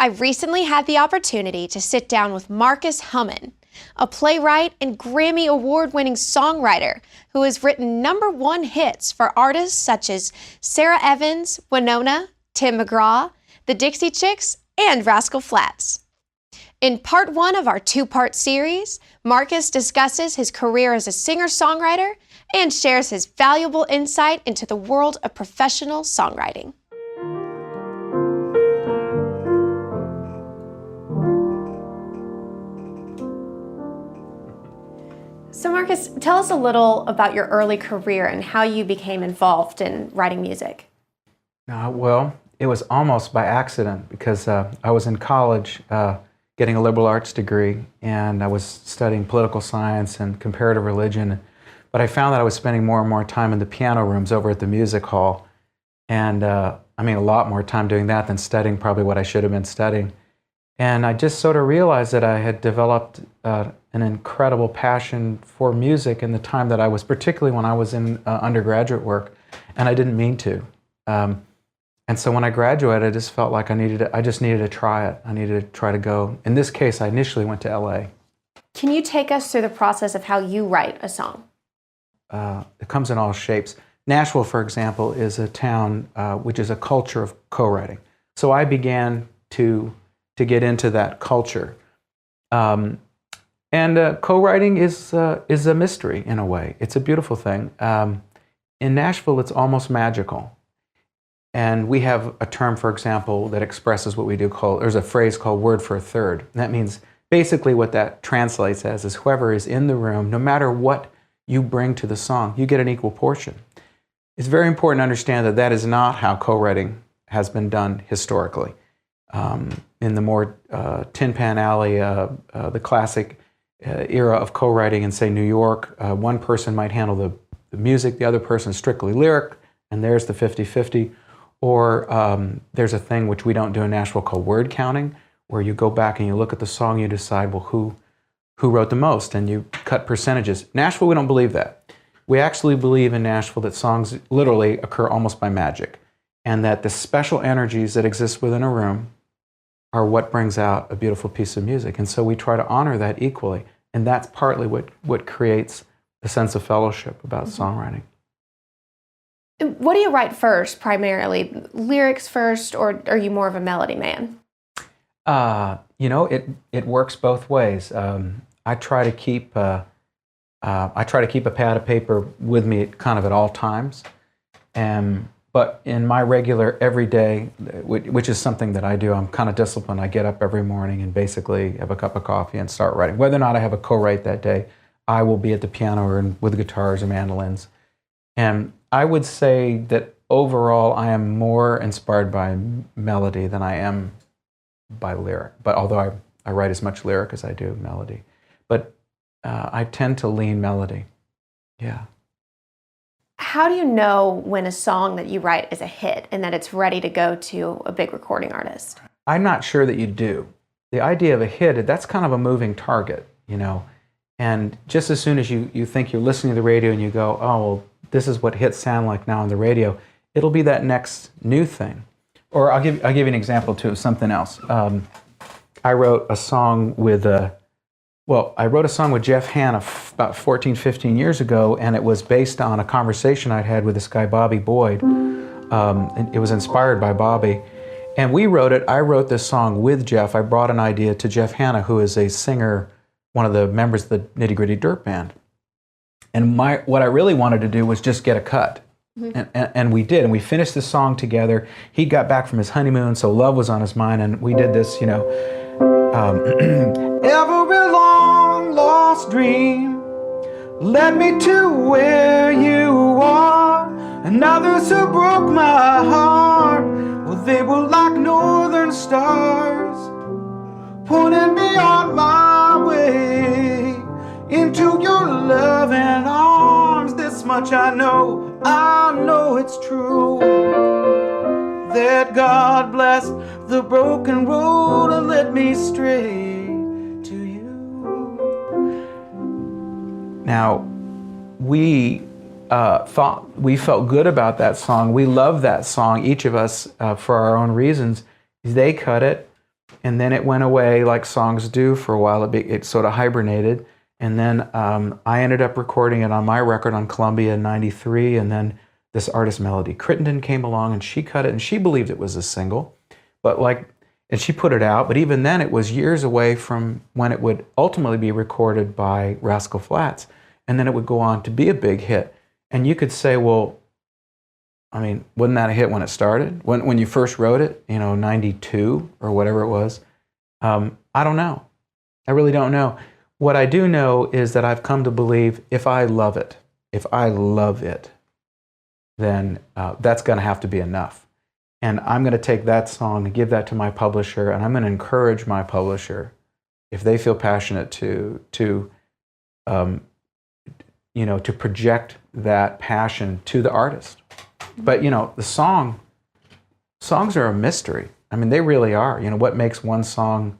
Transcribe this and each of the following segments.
I recently had the opportunity to sit down with Marcus Hummon, a playwright and Grammy Award-winning songwriter who has written #1 hits for artists such as Sarah Evans, Winona, Tim McGraw, the Dixie Chicks, and Rascal Flatts. In part 1 of our 2-part series, Marcus discusses his career as a singer-songwriter and shares his valuable insight into the world of professional songwriting. So Marcus, tell us a little about your early career and how you became involved in writing music. Well, it was almost by accident because I was in college getting a liberal arts degree, and I was studying political science and comparative religion, but I found that I was spending more and more time in the piano rooms over at the music hall, and a lot more time doing that than studying probably what I should have been studying. And I just sort of realized that I had developed an incredible passion for music in the time that I was, particularly when I was in undergraduate work, and I didn't mean to. And so when I graduated, I just felt like I just needed to try it. I needed to try to go. In this case, I initially went to LA. Can you take us through the process of how you write a song? It comes in all shapes. Nashville, for example, is a town which is a culture of co-writing. So I began to get into that culture. And co-writing is a mystery in a way. It's a beautiful thing. In Nashville, it's almost magical. And we have a term, for example, that expresses what we do there's a phrase called word for a third. And that means basically what that translates as is whoever is in the room, no matter what you bring to the song, you get an equal portion. It's very important to understand that that is not how co-writing has been done historically. In the more Tin Pan Alley, the classic era of co-writing in, say, New York, one person might handle the music, the other person is strictly lyric, and there's the 50-50. Or there's a thing which we don't do in Nashville called word counting, where you go back and you look at the song, you decide, well, who wrote the most, and you cut percentages. Nashville, we don't believe that. We actually believe in Nashville that songs literally occur almost by magic, and that the special energies that exist within a room are what brings out a beautiful piece of music. And so we try to honor that equally, and that's partly what creates a sense of fellowship about songwriting. What do you write first, primarily? Lyrics first, or are you more of a melody man? It works both ways. I try to keep a pad of paper with me kind of at all times. But in my regular everyday, which is something that I do, I'm kind of disciplined. I get up every morning and basically have a cup of coffee and start writing. Whether or not I have a co-write that day, I will be at the piano or with guitars and mandolins. And I would say that overall I am more inspired by melody than I am by lyric. But although I write as much lyric as I do melody. But I tend to lean melody. Yeah. How do you know when a song that you write is a hit and that it's ready to go to a big recording artist? I'm not sure that you do. The idea of a hit, that's kind of a moving target, And just as soon as you think you're listening to the radio and you go, oh, well, this is what hits sound like now on the radio, it'll be that next new thing. Or I'll give you an example too of something else. I wrote a song with Jeff Hanna about 14, 15 years ago, and it was based on a conversation I'd had with this guy, Bobby Boyd. And it was inspired by Bobby. And we wrote it. I wrote this song with Jeff. I brought an idea to Jeff Hanna, who is a singer, one of the members of the Nitty Gritty Dirt Band. And what I really wanted to do was just get a cut. And we did. And we finished the song together. He got back from his honeymoon, so love was on his mind. And we did this, every long lost dream led me to where you are. And others who broke my heart, well, they were like northern stars, pointing me on my way into your loving arms. This much I know it's true, that God blessed the broken road and led me straight to you. Now, we felt good about that song. We love that song, each of us, for our own reasons. They cut it, and then it went away like songs do for a while. It sort of hibernated. And then I ended up recording it on my record on Columbia in '93. And then this artist, Melody Crittenden, came along and she cut it, and she believed it was a single. And she put it out. But even then, it was years away from when it would ultimately be recorded by Rascal Flatts. And then it would go on to be a big hit. And you could say, well, I mean, wasn't that a hit when it started? When you first wrote it, 92 or whatever it was? I don't know. I really don't know. What I do know is that I've come to believe if I love it, then that's going to have to be enough. And I'm going to take that song and give that to my publisher, and I'm going to encourage my publisher, if they feel passionate to project that passion to the artist. But the songs are a mystery. I mean, they really are. What makes one song?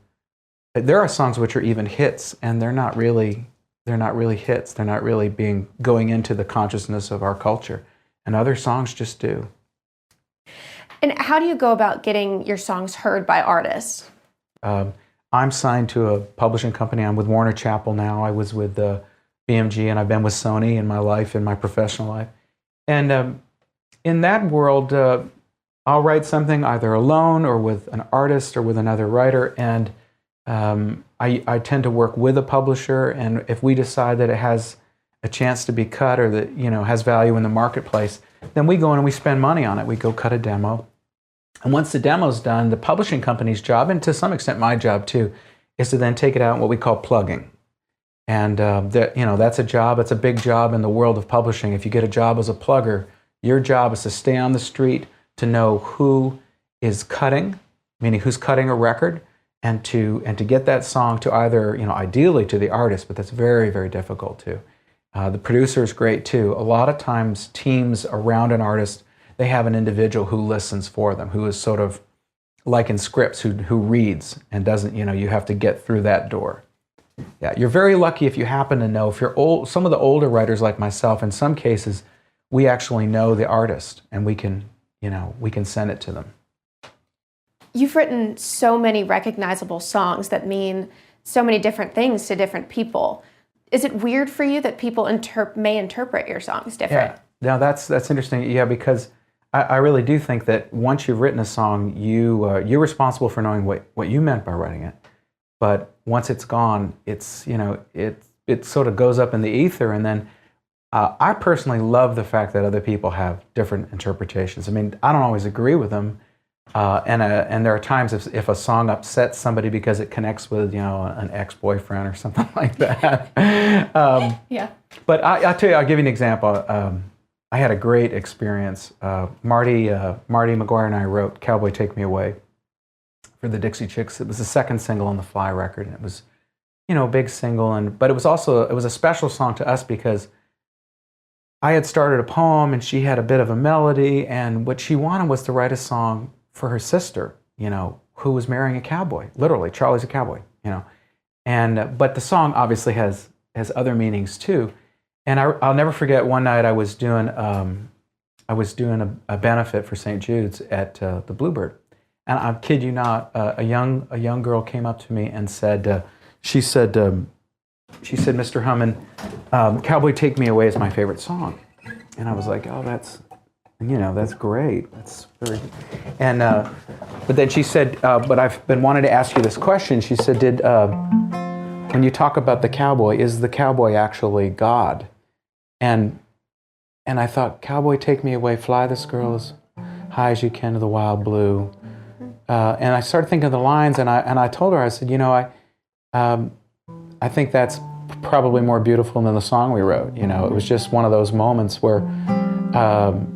There are songs which are even hits, and they're not really hits. They're not really going into the consciousness of our culture, and other songs just do. And how do you go about getting your songs heard by artists? I'm signed to a publishing company. I'm with Warner Chappell now. I was with BMG, and I've been with Sony in my life, in my professional life. And in that world, I'll write something either alone or with an artist or with another writer, and I tend to work with a publisher, and if we decide that it has a chance to be cut or that has value in the marketplace, then we go in and we spend money on it. We go cut a demo. And once the demo's done, the publishing company's job, and to some extent my job too, is to then take it out in what we call plugging. And that's a job. It's a big job in the world of publishing. If you get a job as a plugger, your job is to stay on the street, to know who is cutting, meaning who's cutting a record, and to get that song to either, ideally to the artist, but that's very, very difficult too. The producer is great too. A lot of times teams around an artist, they have an individual who listens for them, who is sort of like in scripts, who reads and doesn't, you have to get through that door. Yeah, you're very lucky if you happen to know. If you're old, some of the older writers like myself, in some cases, we actually know the artist and we can send it to them. You've written so many recognizable songs that mean so many different things to different people. Is it weird for you that people may interpret your songs different? Yeah, that's interesting. Yeah, because I really do think that once you've written a song, you're responsible for knowing what you meant by writing it. But once it's gone, it sort of goes up in the ether, and then I personally love the fact that other people have different interpretations. I mean, I don't always agree with them, and there are times if a song upsets somebody because it connects with an ex-boyfriend or something like that. Yeah. But I'll tell you, I'll give you an example. I had a great experience. Marty McGuire and I wrote "Cowboy Take Me Away" for the Dixie Chicks. It was the second single on the Fly record, and it was, a big single. But it was a special song to us because I had started a poem, and she had a bit of a melody, and what she wanted was to write a song for her sister, who was marrying a cowboy. Literally, Charlie's a cowboy, And but the song obviously has other meanings too. And I'll never forget one night I was doing a benefit for St. Jude's at the Bluebird, and I kid you not, a young girl came up to me and said, she said, "Mr. Hummon, Cowboy Take Me Away is my favorite song," and I was like, "Oh, that's great. That's very," and but then she said, "But I've been wanting to ask you this question." She said, when you talk about the cowboy, is the cowboy actually God?" And I thought, "Cowboy, take me away, fly this girl as high as you can to the wild blue." And I started thinking of the lines, and I told her, I said, I think that's probably more beautiful than the song we wrote. It was just one of those moments where,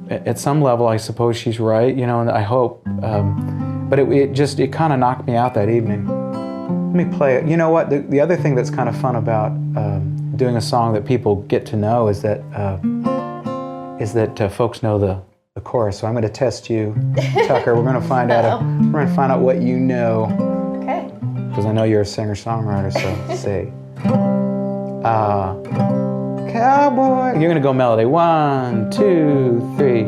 at some level, I suppose she's right. And I hope, but it kind of knocked me out that evening. Let me play it. You know what? The other thing that's kind of fun about doing a song that people get to know is that folks know the chorus. So I'm going to test you, Tucker. We're going to find out what you know. Okay. Because I know you're a singer-songwriter. So say, cowboy. You're going to go melody. 1, 2, 3.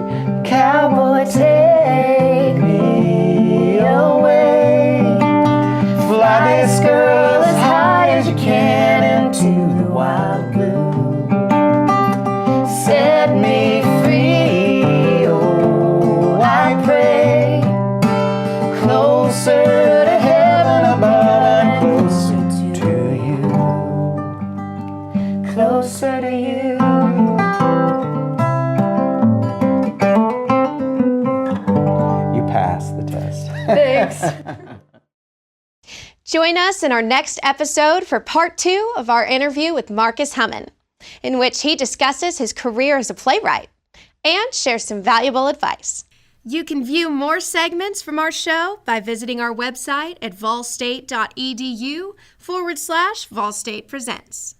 Cowboy, take me away. Fly this girl as high as you can into the wild blue. Set me free, oh, I pray. Closer to heaven above and closer to you. Closer to you. You passed the test. Thanks. Join us in our next episode for part 2 of our interview with Marcus Hummon, in which he discusses his career as a playwright and shares some valuable advice. You can view more segments from our show by visiting our website at volstate.edu/Vol State Presents.